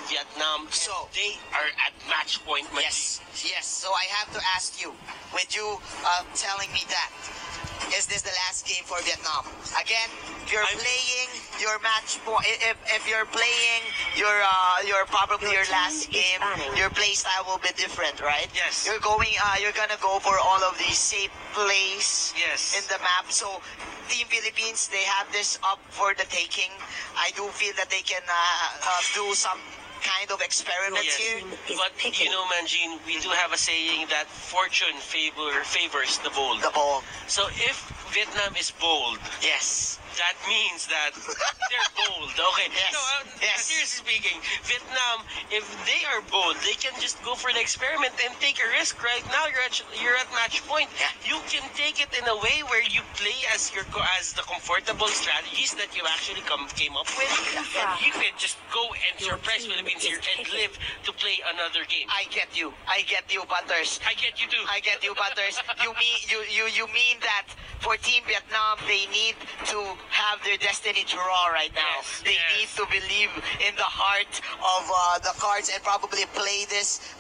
Vietnam. So they are at match point. Yes. So I have to ask you, with you telling me that, is this the last game for Vietnam? Again, you're playing your match point. If you're playing your probably your last game, your play style will be different, right? Yes. You're gonna go for all of these safe plays. Yes. In the map. So Team Philippines, they have this up for the taking. I do feel that they can do some kind of experiments here. But you know, Manjin, we do have a saying that fortune favors the bold. The ball. So if Vietnam is bold, yes, that means that they're bold. Okay. Yes. No, Yes. seriously speaking, Vietnam, if they are bold, they can just go for the experiment and take a risk. Right now, you're at match point. Yeah. You can take it in a way where you play as the comfortable strategies that you actually came up with, and you can just go and surprise Philippines here and live to play another game. I get you, Butters. I get you too. I get you, Butters. You mean that for Team Vietnam, they need to have their destiny draw right now. Yes, they need to believe in the heart of the cards and probably play this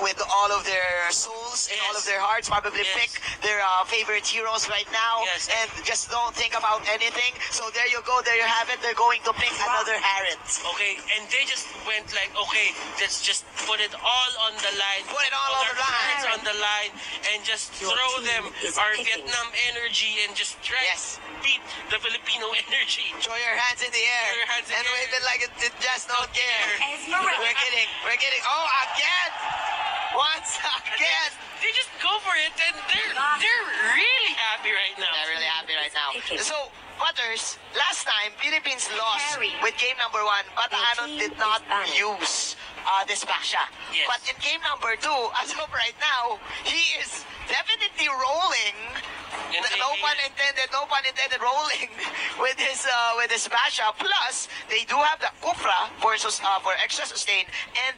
with all of their souls and all of their hearts. Probably pick their favorite heroes right now and just don't think about anything. So there you go. There you have it. They're going to pick another Harriet. Okay, and they just went like, okay, let's just put it all on the line. Put it all on the line. On the line and just throw them our Vietnam energy and just try to beat the Filipino energy. Throw your hands in the air. Throw your hands in and the wave air. it like it just don't care. Esmeralda. We're kidding. Oh, again. Once again. They just go for it and they're really happy right now. They're really happy right now. So, Butters, last time, Philippines lost with game number 1, but Anon did not use Dispatcha. Yes. But in game number 2, as of right now, he is definitely rolling. No pun intended, rolling with his Basha. Plus, they do have the Kufra for extra sustain and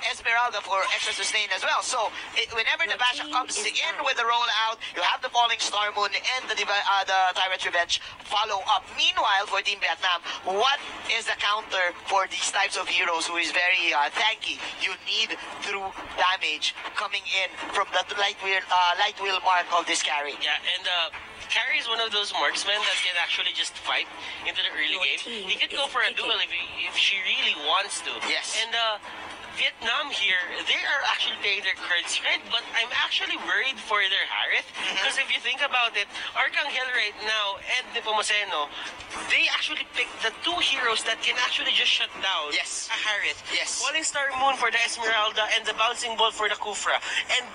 Esmeralda for extra sustain as well. So whenever the Basha comes in with the rollout, you have the Falling Star Moon and the Tyrant's Revenge follow up. Meanwhile, for Team Vietnam, what is the counter for these types of heroes who is very tanky? You need through damage coming in from the light wheel mark of this carry. Yeah, and Carrie is one of those marksmen that can actually just fight into the early game. He could go for a duel if she really wants to. Yes. And Vietnam here, they are actually playing their cards right, but I'm actually worried for their Harith. Because if you think about it, Arcangel right now and Nepomuceno, they actually picked the two heroes that can actually just shut down a Harith. Yes. Falling Star Moon for the Esmeralda and the Bouncing Ball for the Kufra. And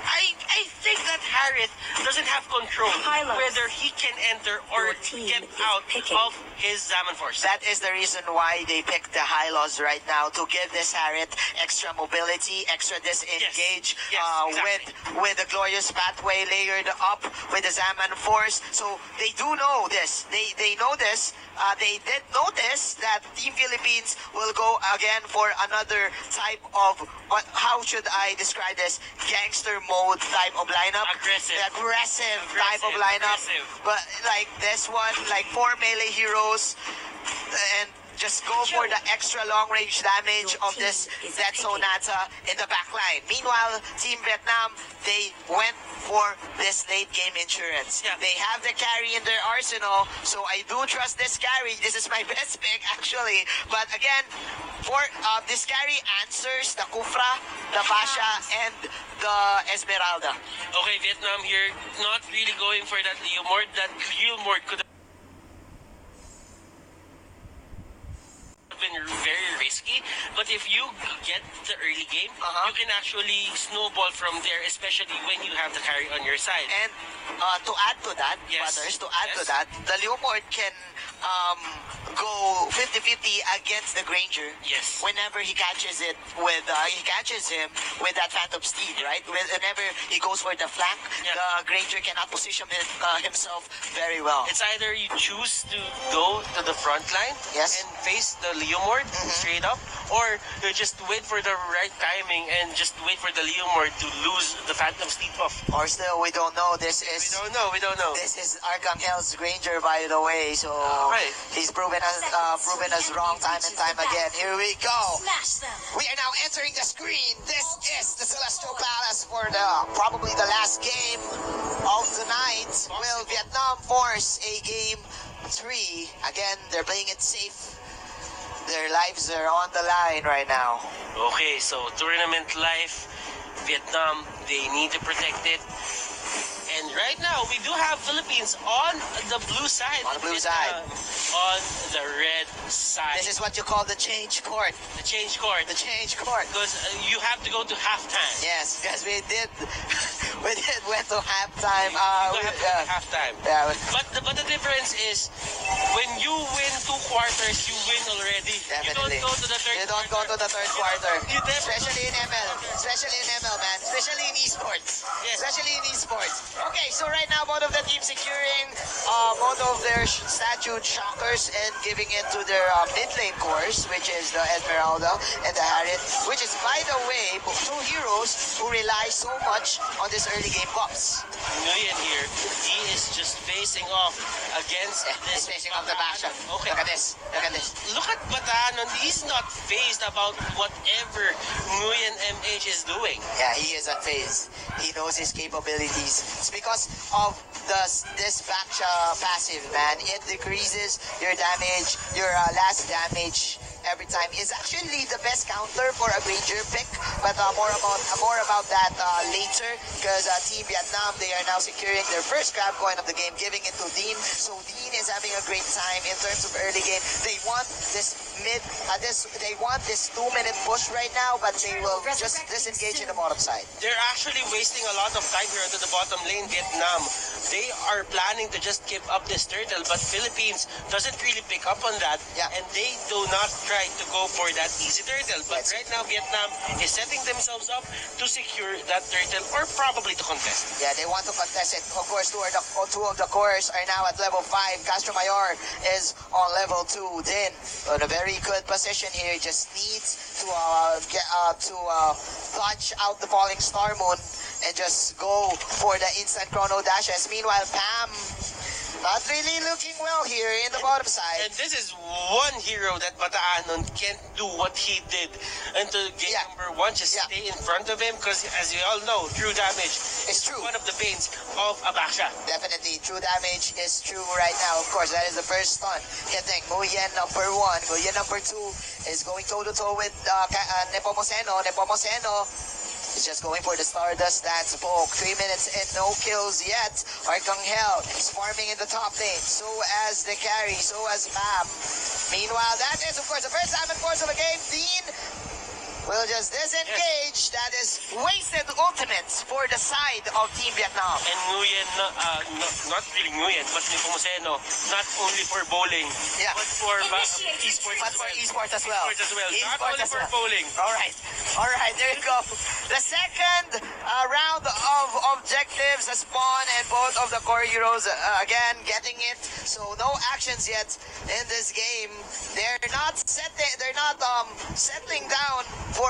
I think that Harith doesn't have control whether he can enter or get out of his Zaman Force. That is the reason why they picked the Hylos right now, to give this Harith extra mobility, extra disengage with the Glorious Pathway layered up with the Zaman Force. So they do know this. They know this. They did notice that Team Philippines will go again for another type of, how should I describe this? Gangster mode type of lineup. Aggressive type of lineup. But like this one, like 4 melee heroes and just go for the extra long-range damage of this Death Sonata in the backline. Meanwhile, Team Vietnam, they went for this late-game insurance. Yeah. They have the carry in their arsenal, so I do trust this carry. This is my best pick, actually. But again, for this carry answers the Kufra, the Basha, and the Esmeralda. Okay, Vietnam here, not really going for that Leomord. That Leomord could been very risky, but if you get the early game, you can actually snowball from there, especially when you have the carry on your side. And to add to that, Butters, the Leomord can go 50-50 against the Granger. Yes. Whenever he catches him with that Phantom Steed, right? Whenever he goes for the flank, the Granger cannot position himself very well. It's either you choose to go to the front line and face the Leomord straight up, or just wait for the right timing and just wait for the Leomord to lose the Phantom Steed buff. Or still, we don't know. We don't know. This is Archangel's Granger, by the way. So he's proven us wrong time and time again. Here we go. We are now entering the screen. This is the Celestial Palace for probably the last game of the night. Will Vietnam force a game 3? Again, they're playing it safe. Their lives are on the line right now. Okay, so tournament life, Vietnam, they need to protect it. And right now, we do have Philippines on the blue side. On the blue side. On the red side. This is what you call the change court. The change court. The change court. Because you have to go to halftime. Yes, because we went to halftime. Halftime. Yeah. But the difference is, when you win 2 quarters, you win already. Definitely. You don't go to the third You don't go to the third quarter. Especially in ML. Especially in ML, man. Especially in esports. Yes. Especially in esports. Okay, so right now, both of the teams securing both of their statute shockers and giving it to their mid lane cores, which is the Esmeralda and the Harriet, which is, by the way, 2 heroes who rely so much on this early game buffs. Nguyen here, he is just facing off against this. He's facing off the Basha. Okay. Look at this. Look at this. Look at Batanon. He's not phased about whatever Nguyen MH is doing. Yeah, he is unfazed. He knows his capabilities. It's because of this Baksha passive, man. It decreases your damage, your last damage every time. Is actually the best counter for a Granger pick, but more about that later, because Team Vietnam, they are now securing their first grab coin of the game, giving it to Dean. So Dean is having a great time in terms of early game. They want this they want this 2-minute push right now, but they will just disengage in the bottom side. They're actually wasting a lot of time here into the bottom lane, Vietnam. They are planning to just give up this turtle, but Philippines doesn't really pick up on that, and they do not try to go for that easy turtle. But right now, Vietnam is setting themselves up to secure that turtle, or probably to contest. Yeah, they want to contest it. Of course, two of the cores are now at level 5. Castro Mayor is on level 2. Din in a very good position here. Just needs to clutch out the falling Star Moon and just go for the instant chrono dashes. Meanwhile, Pam not really looking well here in the bottom side. And this is one hero that Bataanon can't do what he did until game number 1. Just stay in front of him, because as you all know, true damage is one of the pains of Abaksha. Definitely, true damage is true right now. Of course, that is the first stun hitting Nguyen number 1. Nguyen number 2 is going toe-to-toe with Nepomuceno. Nepomuceno is just going for the Stardust that spoke. 3 minutes and no kills yet. Arcangel is farming in the top lane. So as the carry, so as Pam. Meanwhile, that is, of course, the first time in course of the game. Dean will just disengage. That is wasted ultimates for the side of Team Vietnam. And Nguyen, not really Nguyen, but Nepomuceno, not only for bowling, but for esports as well. Esports as well. Not only for bowling. All right, there you go. The second round of objectives, a spawn, and both of the core heroes again getting it. So no actions yet in this game. They're not settling down for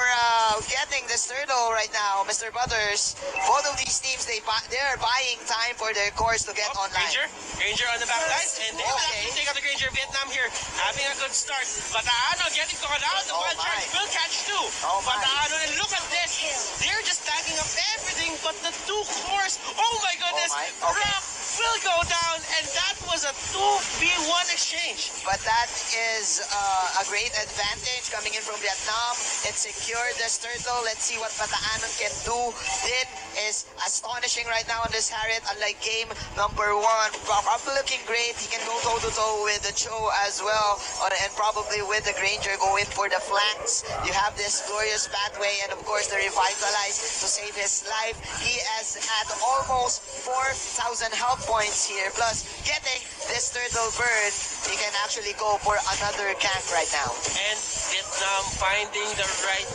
getting this turtle right now, Mr. Butters. Both of these teams, they're buying time for their cores to get online. Granger on the back line, and they will actually take out the Granger. Vietnam here having a good start. Bataano getting caught out. The wild charge will catch too. Bataano, and look at this. They're just tagging up everything but the 2 cores. Oh my goodness. Rock will go down, and that was a 2v1 exchange. But that is a great advantage coming in from Vietnam. It secured this turtle. Let's see what Bataanon can do. Din is astonishing right now on this Harriet, unlike game number 1. Probably looking great. He can go toe-to-toe with the Cho as well, and probably with the Granger go in for the flanks. You have this glorious pathway, and of course the Revitalize to save his life. He is at almost 4,000 health points here, plus getting this turtle bird. He can actually go for another camp right now. And Vietnam finding the right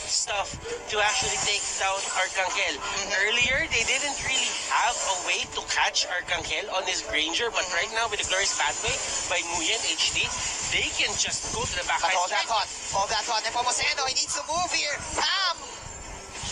stuff to actually take down Arcangel. Earlier, they didn't really have a way to catch Arcangel on his Granger, but right now with the glorious pathway by Nguyen HD, they can just go to the back. But hold that thought. Nepomuceno, he needs to move here. Pam!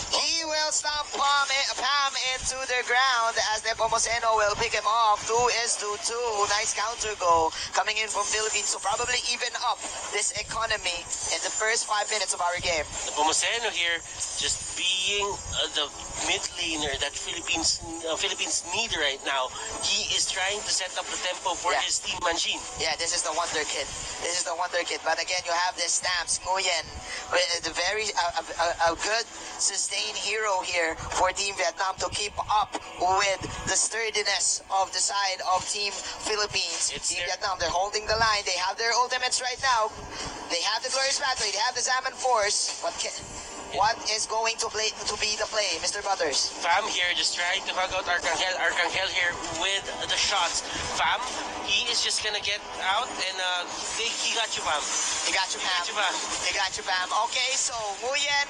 He will stomp Pam into the ground as Nepomuceno will pick him off. 2-2. Nice counter goal coming in from Philippines. So probably even up this economy in the first 5 minutes of our game. Nepomuceno here just being the mid laner that Philippines need right now. He is trying to set up the tempo for his team, Manjin. Yeah, this is the wonder kid. But again, you have this Stamps, Nguyen, the very a good sustained hero here for Team Vietnam to keep up with the sturdiness of the side of Team Philippines. Team Vietnam, they're holding the line. They have their ultimates right now. They have the Glorious Pathway. They have the Zaman Force. What is going to be the play, Mr. Butters? Fam here just trying to hug out Arcangel. Arcangel here with the shots. Fam, he is just gonna get out and he got you, Fam. He got you, Pam. Okay, so Nguyen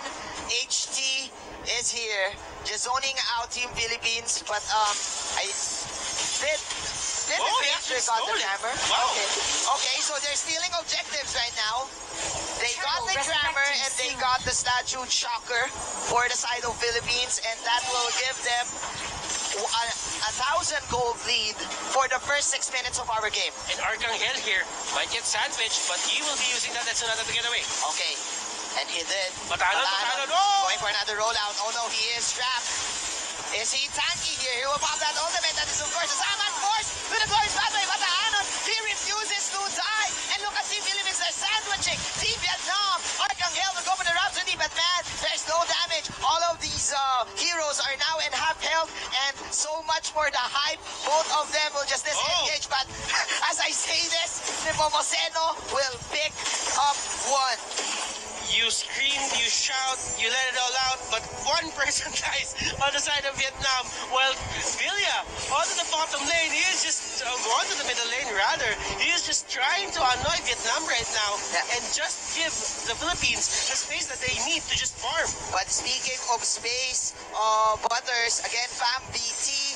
HT is here, just zoning out Team Philippines, but did the picture got the hammer? Wow. Okay, so they're stealing objectives right now. They got the Crammer and they got the Statue Shocker for the side of Philippines, and that will give them a 1,000 gold lead for the first 6 minutes of our game. And Arcangel here might get sandwiched, but he will be using that Tsunade to get away. Okay, and he did. Batalon, going for another rollout. Oh no, he is trapped. Is he tanky here? He will pop that ultimate. That is of course the Zaman Force with the Glorious Pathway. Batalon, he refuses to die. And look at Team Philippines, they're sandwiching. Team Vietnam, Arcangel will go for the Rhapsody, but man, there's no damage. All of these heroes are now in half health, and so much for the hype. Both of them will just disengage, but as I say this, Nepomuceno will pick up one. You scream, you shout, you let it all out, but one person dies on the side of Vietnam, while Vilya, onto the bottom lane, he is just, onto the middle lane rather, he is just trying to annoy Vietnam right now and just give the Philippines the space that they need to just farm. But speaking of space, Butters, again, Fam BT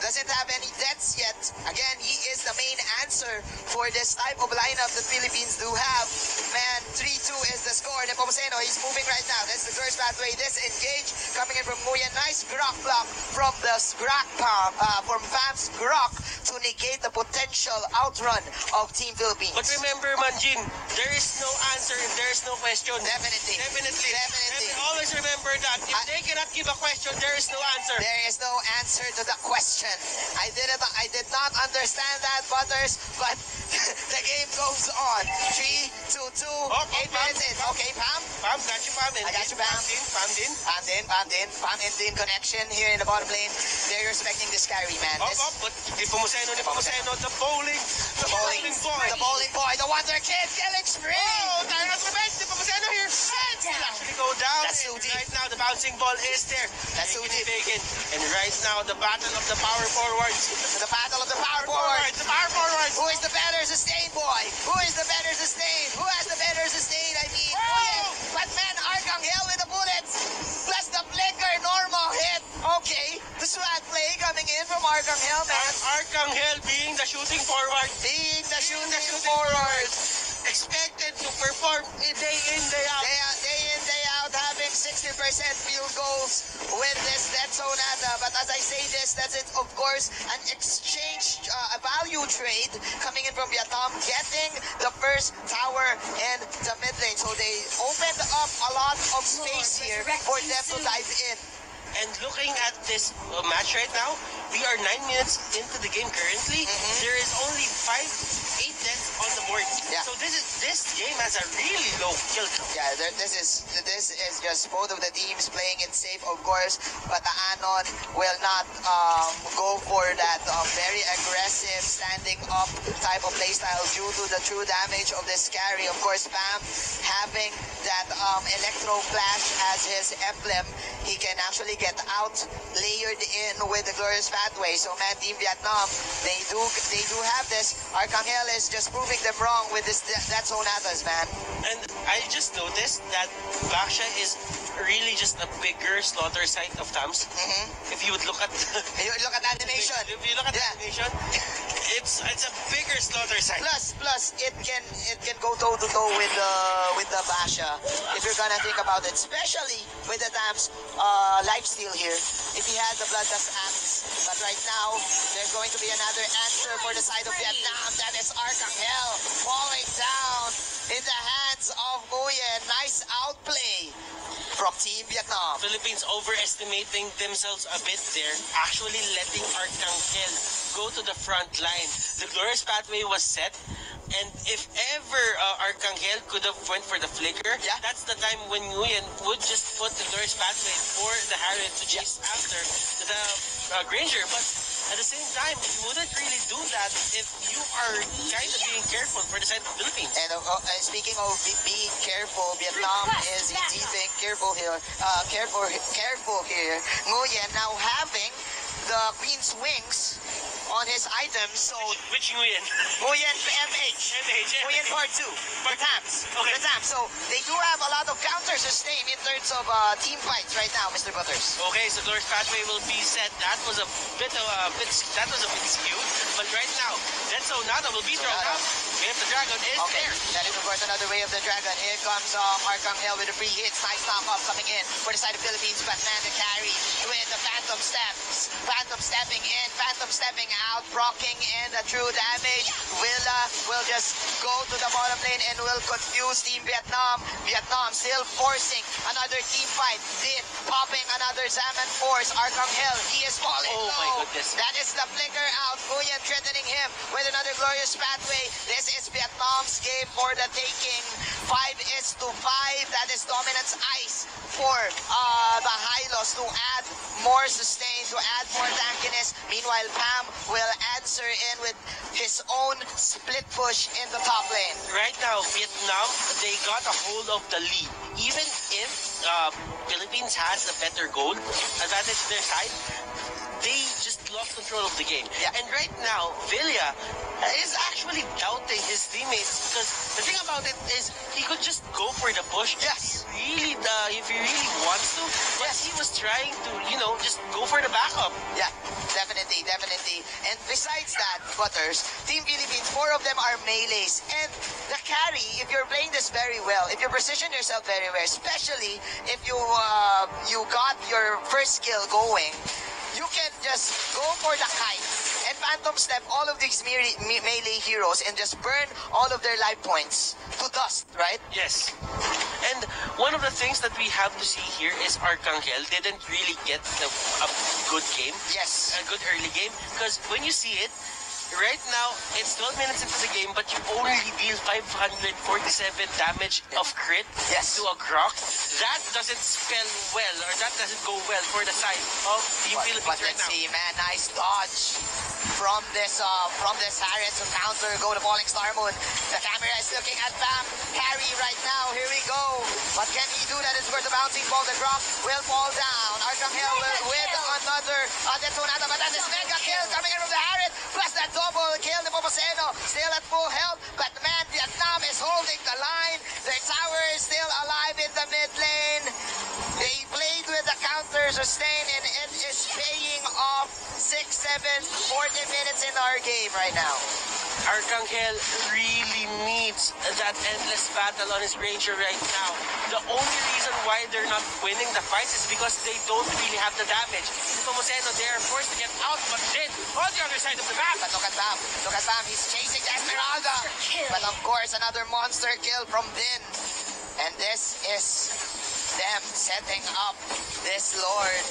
doesn't have any deaths yet. Again, he is the main answer for this type of lineup that Philippines do have. Man, 3-2 is the score. Nepomuceno, he's moving right now. That's the Glorious Pathway. Disengage coming in from Nguyen. Nice Grok block from the Grok from Fam's Grok to negate the potential outrun of Team Philippines. But remember, Manjin, there is no answer if there is no question. Definitely. Always remember that. If they cannot give a question, there is no answer. There is no answer to the question. I did not understand that, Butters, but the game goes on. 3-2, 8 minutes in. Okay, Pam? Pam, got you, Pam. I got you, Pam. Pam in connection here in the bottom lane. They're respecting this carry, man. But Nepomuceno, the bowling boy, the wonder kid, killing spree. Oh, Tyrant's revenge. Nepomuceno here. He'll actually go down. That's so deep. Right now, the bouncing ball is there. That's so deep. And right now, the battle of the power forwards. The battle of the power forwards. Who is the better sustained, boy? Who is the better sustained? Who has the better sustained? I mean, but man, Arcangel with the bullets. Plus the flicker, normal hit. Okay, the swag play coming in from Arcangel, man. Arcangel being the shooting forward. Expected to perform day in, day out. Day in, day out, having 60% field goals with this Death Sonata. But as I say this, that's it, of course, an exchange, a value trade coming in from Vietnam, getting the first tower in the mid lane. So they opened up a lot of space here for them to dive in. And looking at this match right now, we are 9 minutes into the game currently. There is only 8 deaths on the board. Yeah. So this game has a really low kill count. Yeah, this is just both of the teams playing it safe, of course, but the Anon will not go for that very aggressive standing up type of playstyle due to the true damage of this carry. Of course, Pam having that Electro Flash as his emblem, he can actually get out layered in with the Glorious Pathway. So man, Team Vietnam, they do have this. Arcangel is just proving proving them wrong with that Sonatas, man. And I just noticed that Baksha is really just a bigger slaughter site of Tams. If you would look at you look at animation. If you look at animation, it's a bigger slaughter site. Plus it can go toe to toe with the Basha if you're gonna think about it, especially with the Tams lifesteal here. If he had the Bloodlust Axe, but right now there's going to be another answer for the side of Vietnam. That is Arcangel falling down in the hands of Nguyen. Nice outplay from Team Vietnam. Philippines overestimating themselves a bit there, actually letting Arcangel go to the front line. The glorious pathway was set, and if ever Arcangel could have went for the flicker, that's the time when Nguyen would just put the glorious pathway for the Harriet to chase after the Granger. But at the same time, you wouldn't really do that if you are kind of being careful for the side of the Philippines. And speaking of being careful, Vietnam is indeed being careful here. Careful here. Nguyen now having the Queen's Wings on his items, so... Which Nguyen? Nguyen MH. Nguyen Part 2. The Tams. Okay. The Tams. So, they do have a lot of counter sustain in terms of team fights right now, Mr. Butters. Okay, so Glorious Pathway will be set. That was a bit skewed, but right now, that Sonata will be thrown out. Way of the Dragon is there. That is, of course, another Way of the Dragon. Here comes Arcangel with the free hits. Nice knock-up coming in for the side of Philippines. Batman the carry with the Phantom Steps. Phantom stepping in, Phantom stepping out, procking in the true damage. Willa will just go to the bottom lane and will confuse Team Vietnam. Vietnam still forcing another team fight. Din popping another Zaman Force. Arcangel, he is falling low. My goodness. That is the flicker out. Nguyen threatening him with another glorious pathway. This is Vietnam's game for the taking. 5-5. That is Dominance Ice for the Hylos to add more sustain, to add more tankiness. Meanwhile, Pam will answer in with his own split push in the top lane. Right now, Vietnam, they got a hold of the lead. Even if Philippines has a better goal advantage to their side, they just lost control of the game. And right now, Villa is actually doubting his teammates because the thing about it is he could just go for the push. If he really wants to. But he was trying to, just go for the backup. Yeah, definitely. And besides that, Butters, Team Philippines, 4 of them are melees. And the carry, if you're playing this very well, if you position yourself very well, especially if you got your first skill going, you can just go for the kite and Phantom Step all of these melee heroes and just burn all of their life points to dust, right? Yes. And one of the things that we have to see here is Arcangel didn't really get a good game. Yes. A good early game. Because when you see it, right now, it's 12 minutes into the game, but you only deal 547 damage of crit to a Grok. That doesn't spell well, or that doesn't go well for the side of Team Philippines right now. Let's see, man, nice dodge from this Harriet to counter, go to Falling Star Moon. The camera is looking at Bam. Harry right now, here we go. But can he do that? It's where the bouncing ball, the Grok will fall down. Arcangel with another Detonata, but that is mega kill coming in from the Harriet, plus that double kill. Nepomuceno still at full health, but man, Vietnam is holding the line. Their tower is still alive in the mid lane. They played with the counter sustain, and it is paying off. 6, 7, 40 minutes in our game right now. Arcangel really needs that endless battle on his Ranger right now. The only reason why they're not winning the fights is because they don't really have the damage. Nepomuceno, they are forced to get out, but then on the other side of the map. But look at Bam, he's chasing Esmeralda. But of course, another monster kill from Din. And this is them setting up this Lord.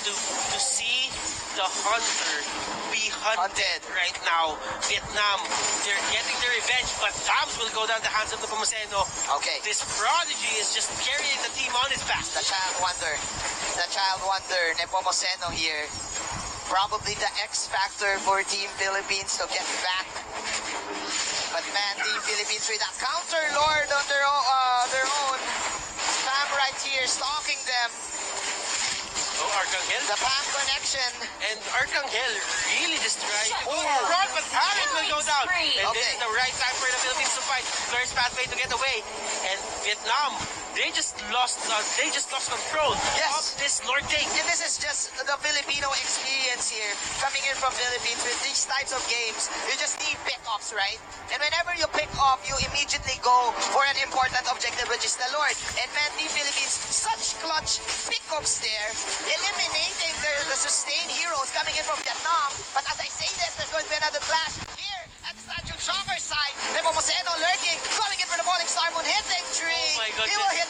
To see the Hunter be hunted right now. Vietnam, they're getting their revenge, but Tams will go down the hands of the Nepomuceno. Okay. This prodigy is just carrying the team on his back. The Child Wonder, Nepomuceno here. Probably the X factor for Team Philippines to get back. But man, Team Philippines with a counter Lord on their own. Pam right here stalking them. Oh, Arcangel. The PAM connection. And Arcangel really just tried to go Oh. front, but Harriet will go down. Spree. And this Okay. is the right time for the Philippines to fight. Glorious pathway to get away. And Vietnam, they just lost control Yes. of this norte. And this is just the Filipino experience here. Coming in from Philippines with these types of games, you just need pick-offs, right? And whenever you pick off, you immediately go for an important objective, which is the Lord. And man, the Philippines, such clutch pick-ups there, eliminating the sustained heroes coming in from Vietnam. But as I say this, there's going to be another clash here at the Statue Shocker side. Nepomuceno lurking, calling in for the falling star moon, hitting tree. Oh my goodness. He will hit